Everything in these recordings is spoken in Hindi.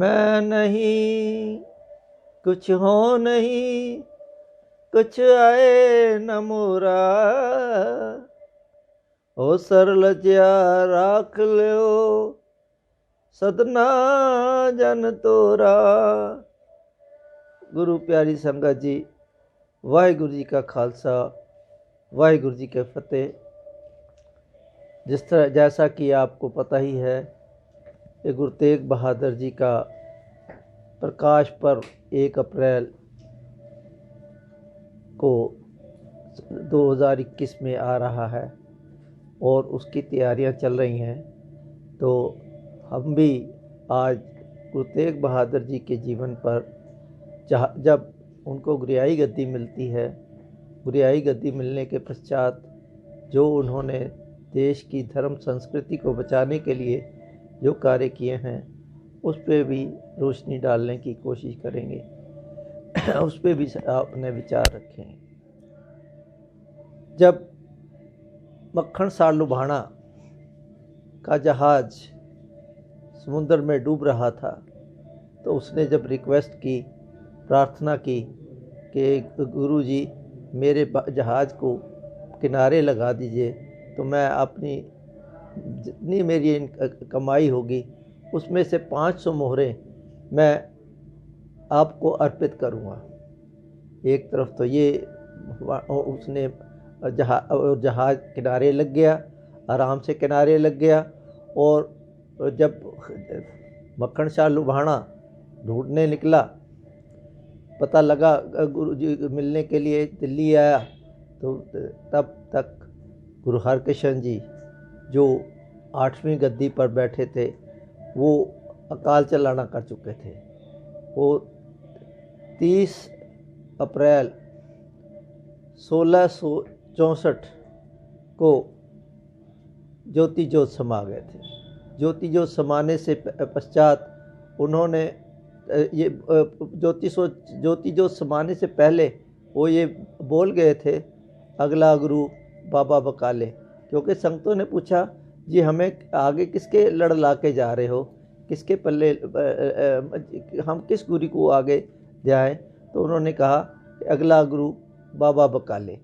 मैं नहीं कुछ हो नहीं, कुछ आए न मोरा, ओ सरल जिया राख लियो सदना जन तोरा। गुरु प्यारी संगत जी, वाहिगुरु जी का खालसा, वाहिगुरु जी के फतेह। जिस तरह जैसा कि आपको पता ही है कि गुरु तेग बहादुर जी का प्रकाश पर्व 1 अप्रैल को 2021 में आ रहा है और उसकी तैयारियां चल रही हैं। तो हम भी आज गुरु तेग बहादुर जी के जीवन पर जब उनको गुरियाई गद्दी मिलती है, गुरियाई गद्दी मिलने के पश्चात जो उन्होंने देश की धर्म संस्कृति को बचाने के लिए जो कार्य किए हैं उस पर भी रोशनी डालने की कोशिश करेंगे, उस पर भी अपने विचार रखें। जब मक्खन सार लुभाणा का जहाज समुद्र में डूब रहा था तो उसने जब रिक्वेस्ट की, प्रार्थना की कि गुरु जी मेरे जहाज़ को किनारे लगा दीजिए, तो मैं अपनी जितनी मेरी कमाई होगी उसमें से 500 मोहरें मैं आपको अर्पित करूँगा। एक तरफ तो ये उसने जहाज़ किनारे लग गया, आराम से किनारे लग गया। और जब मक्खन शाह लुभाणा ढूंढने निकला, पता लगा गुरु जी मिलने के लिए दिल्ली आया, तो तब तक गुरु हरकृष्ण जी जो 8वीं गद्दी पर बैठे थे वो अकाल चलाना कर चुके थे। वो 30 अप्रैल 1664 को ज्योति ज्योत समा गए थे। ज्योति ज्योत समाने से पश्चात उन्होंने ये ज्योति ज्योत समाने से पहले वो ये बोल गए थे, अगला गुरु बाबा बकाले। क्योंकि संगतों ने पूछा, जी हमें आगे किसके लड़ ला के जा रहे हो, किसके पल्ले हम किस गुरु को आगे जाएं? तो उन्होंने कहा कि अगला गुरु बाबा बकाले,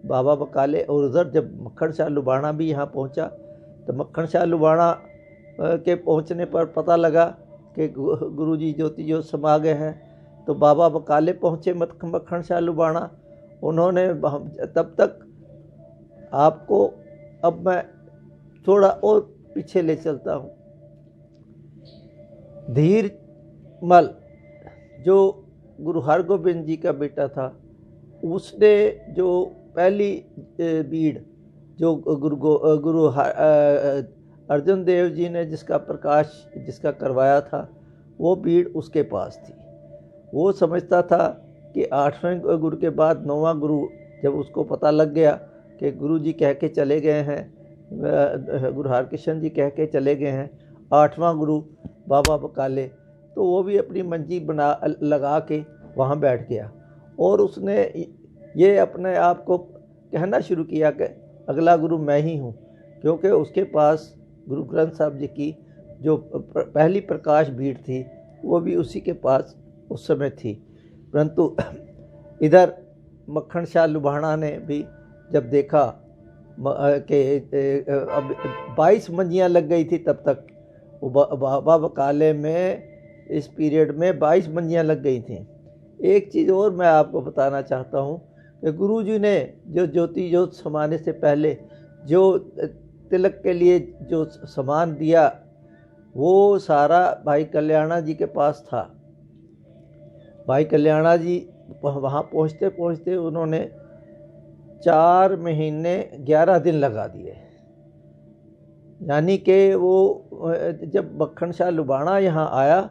बाबा बकाले। और उधर जब मक्खन शाह लुभाणा भी यहाँ पहुँचा तो मक्खन शाह लुभाणा के पहुँचने पर पता लगा कि गुरु जी ज्योति ज्योत समा गए हैं। तो बाबा बकाले पहुँचे मक्खन शाह लुभाणा। उन्होंने तब तक आपको, अब मैं थोड़ा और पीछे ले चलता हूँ। धीर मल जो गुरु हरगोबिंद जी का बेटा था, उसने जो पहली बीड़ जो गुरु अर्जुन देव जी ने जिसका प्रकाश जिसका करवाया था, वो बीड़ उसके पास थी। वो समझता था कि 8वें गुरु के बाद 9वां गुरु, जब उसको पता लग गया कि गुरु जी कह के चले गए हैं, गुरु हरकृष्ण जी कह के चले गए हैं 8वां गुरु बाबा बकाले, तो वो भी अपनी मंजी बना लगा के वहाँ बैठ गया। और उसने ये अपने आप को कहना शुरू किया कि अगला गुरु मैं ही हूँ, क्योंकि उसके पास गुरु ग्रंथ साहब जी की जो पहली प्रकाश भीड़ थी वो भी उसी के पास उस समय थी। परंतु इधर मक्खन शाह लुभाणा ने भी जब देखा कि अब 22 मंजियाँ लग गई थी, तब तक वो बाबा बकाले में इस पीरियड में 22 मंजियाँ लग गई थी। एक चीज़ और मैं आपको बताना चाहता हूँ कि गुरु जी ने जो ज्योति ज्योत समाने से पहले जो तिलक के लिए जो सामान दिया, वो सारा भाई कल्याणा जी के पास था। भाई कल्याणा जी वहाँ पहुँचते पहुँचते उन्होंने 4 महीने 11 दिन लगा दिए। यानी कि वो जब मक्खन शाह लुभाणा यहाँ आया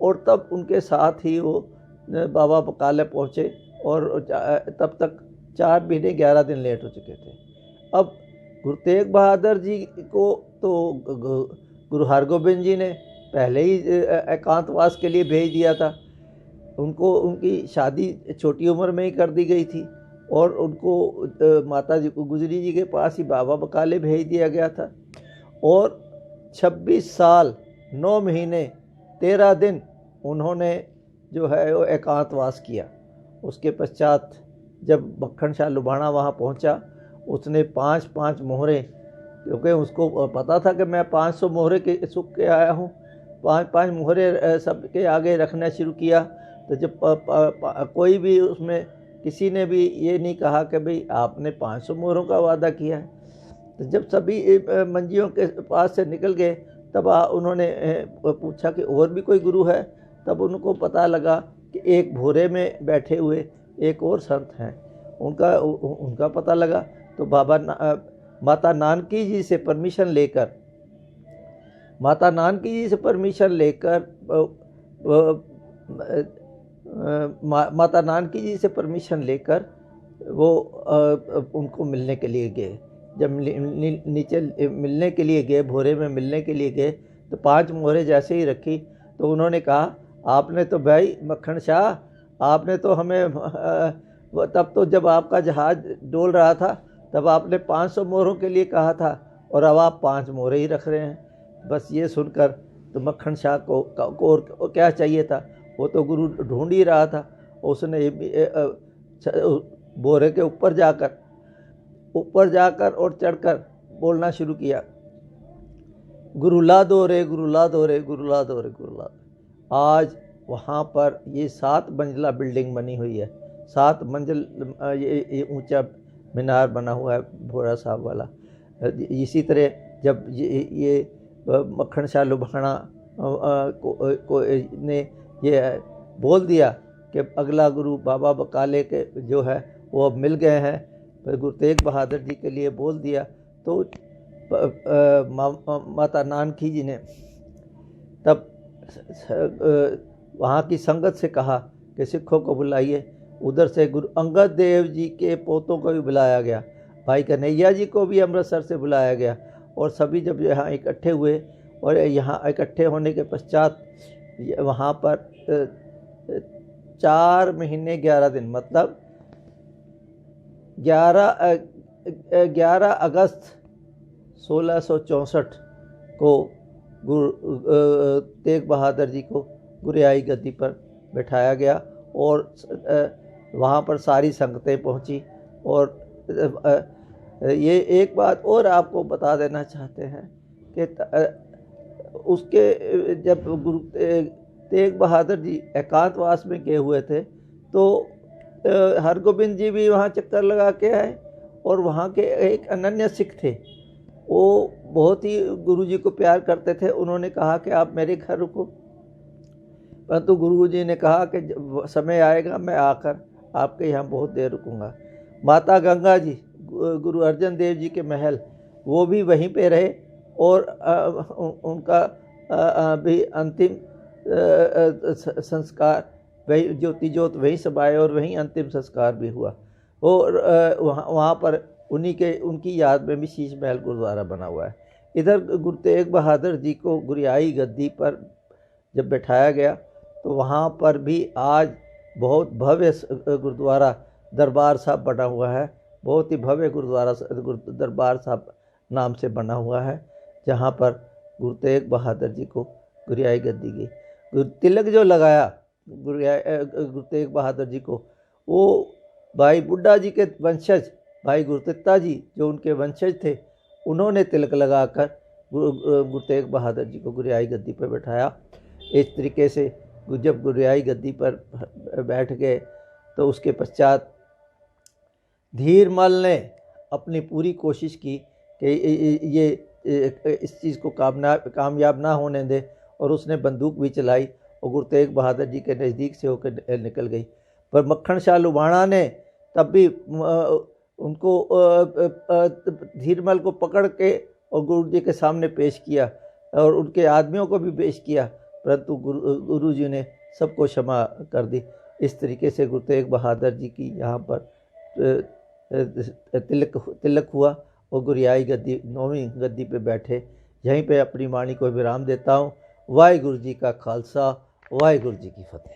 और तब उनके साथ ही वो बाबा बकाले पहुँचे, और तब तक 4 महीने 11 दिन लेट हो चुके थे। अब गुरु तेग बहादुर जी को तो गुरु हरगोबिंद जी ने पहले ही एकांतवास के लिए भेज दिया था। उनको उनकी शादी छोटी उम्र में ही कर दी गई थी और उनको माता जी गुजरी जी के पास ही बाबा बकाले भेज दिया गया था। और 26 साल 9 महीने 13 दिन उन्होंने जो है वो एकांतवास किया। उसके पश्चात जब मक्खन शाह लुबाना वहाँ पहुँचा, उसने 5-5 मोहरे, क्योंकि उसको पता था कि मैं 500 मोहरे के सुख के आया हूँ, 5-5 मोहरे सबके आगे रखना शुरू किया। तो जब कोई भी उसमें किसी ने भी ये नहीं कहा कि भाई आपने 500 मोहरों का वादा किया है। तो जब सभी मंजियों के पास से निकल गए, तब उन्होंने पूछा कि और भी कोई गुरु है। तब उनको पता लगा कि एक भोरे में बैठे हुए एक और संत हैं, उनका पता लगा। तो माता नानकी जी से परमिशन लेकर वो उनको मिलने के लिए गए। जब नीचे मिलने के लिए गए, भोरे में मिलने के लिए गए, तो 5 मोहरे जैसे ही रखी तो उन्होंने कहा, आपने तो भाई मक्खन शाह, आपने तो हमें तब तो जब आपका जहाज़ डोल रहा था तब आपने 500 मोहरों के लिए कहा था, और अब आप 5 मोहरे ही रख रहे हैं। बस ये सुनकर तो मक्खन शाह को और क्या चाहिए था, वो तो गुरु ढूंढ ही रहा था। उसने बोरे के ऊपर जाकर और चढ़कर बोलना शुरू किया, गुरु ला दो रे, गुरु ला दो रे, गुरु ला दो रे, गुरु ला दो। आज वहाँ पर ये 7 मंजिला बिल्डिंग बनी हुई है, 7 मंजिल ये ऊंचा मीनार बना हुआ है भोरा साहब वाला। इसी तरह जब ये मक्खन शाह लुबाना ने ये बोल दिया कि अगला गुरु बाबा बकाले के जो है वो अब मिल गए हैं, तो गुरु तेग बहादुर जी के लिए बोल दिया। तो माता नानकी जी ने तब वहाँ की संगत से कहा कि सिखों को बुलाइए। उधर से गुरु अंगद देव जी के पोतों को भी बुलाया गया, भाई कन्हैया जी को भी अमृतसर से बुलाया गया। और सभी जब यहाँ इकट्ठे हुए, और यहाँ इकट्ठे होने के पश्चात वहाँ पर 4 महीने 11 दिन, मतलब 11 अगस्त 1664 को गुरु तेग बहादुर जी को गुरियाई गद्दी पर बैठाया गया। और वहाँ पर सारी संगतें पहुँची। और ये एक बात और आपको बता देना चाहते हैं कि उसके जब गुरु तेग बहादुर जी एकांतवास में गए हुए थे, तो हरगोबिंद जी भी वहाँ चक्कर लगा के आए। और वहाँ के एक अनन्य सिख थे, वो बहुत ही गुरु जी को प्यार करते थे। उन्होंने कहा कि आप मेरे घर रुको, परंतु गुरु जी ने कहा कि समय आएगा मैं आकर आपके यहाँ बहुत देर रुकूंगा। माता गंगा जी, गुरु अर्जन देव जी के महल, वो भी वहीं पे रहे। और उनका भी अंतिम संस्कार वही ज्योति ज्योत वहीं समाए, और वहीं अंतिम संस्कार भी हुआ। और वहाँ पर उनकी याद में भी शीश महल गुरुद्वारा बना हुआ है। इधर गुरु तेग बहादुर जी को गुरियाई गद्दी पर जब बैठाया गया, तो वहाँ पर भी आज बहुत भव्य गुरुद्वारा दरबार साहब बना हुआ है। बहुत ही भव्य गुरुद्वारा दरबार साहब नाम से बना हुआ है, जहाँ पर गुरु तेग बहादुर जी को गुरियाई गद्दी की तिलक जो लगाया गुरु तेग बहादुर जी को, वो भाई बुड्ढा जी के वंशज भाई गुरतित्ता जी जो उनके वंशज थे, उन्होंने तिलक लगाकर गुरु तेग बहादुर जी को गुरियाई गद्दी पर बैठाया। इस तरीके से जब गुरियाई गद्दी पर बैठ गए, तो उसके पश्चात धीरमल ने अपनी पूरी कोशिश की कि ये इस चीज़ को कामयाब ना होने दे, और उसने बंदूक भी चलाई और गुरु तेग बहादुर जी के नज़दीक से होकर निकल गई। पर मक्खन शाह लुबाना ने तब भी उनको धीरमल को पकड़ के और गुरु जी के सामने पेश किया, और उनके आदमियों को भी पेश किया, परंतु गुरु जी ने सबको क्षमा कर दी। इस तरीके से गुरु तेग बहादुर जी की यहाँ पर तिलक हुआ, और गुरियाई गद्दी 9वीं गद्दी पे बैठे। यहीं पे अपनी वाणी को विराम देता हूँ। वाहिगुरु जी का खालसा, वाहिगुरु जी की फतेह।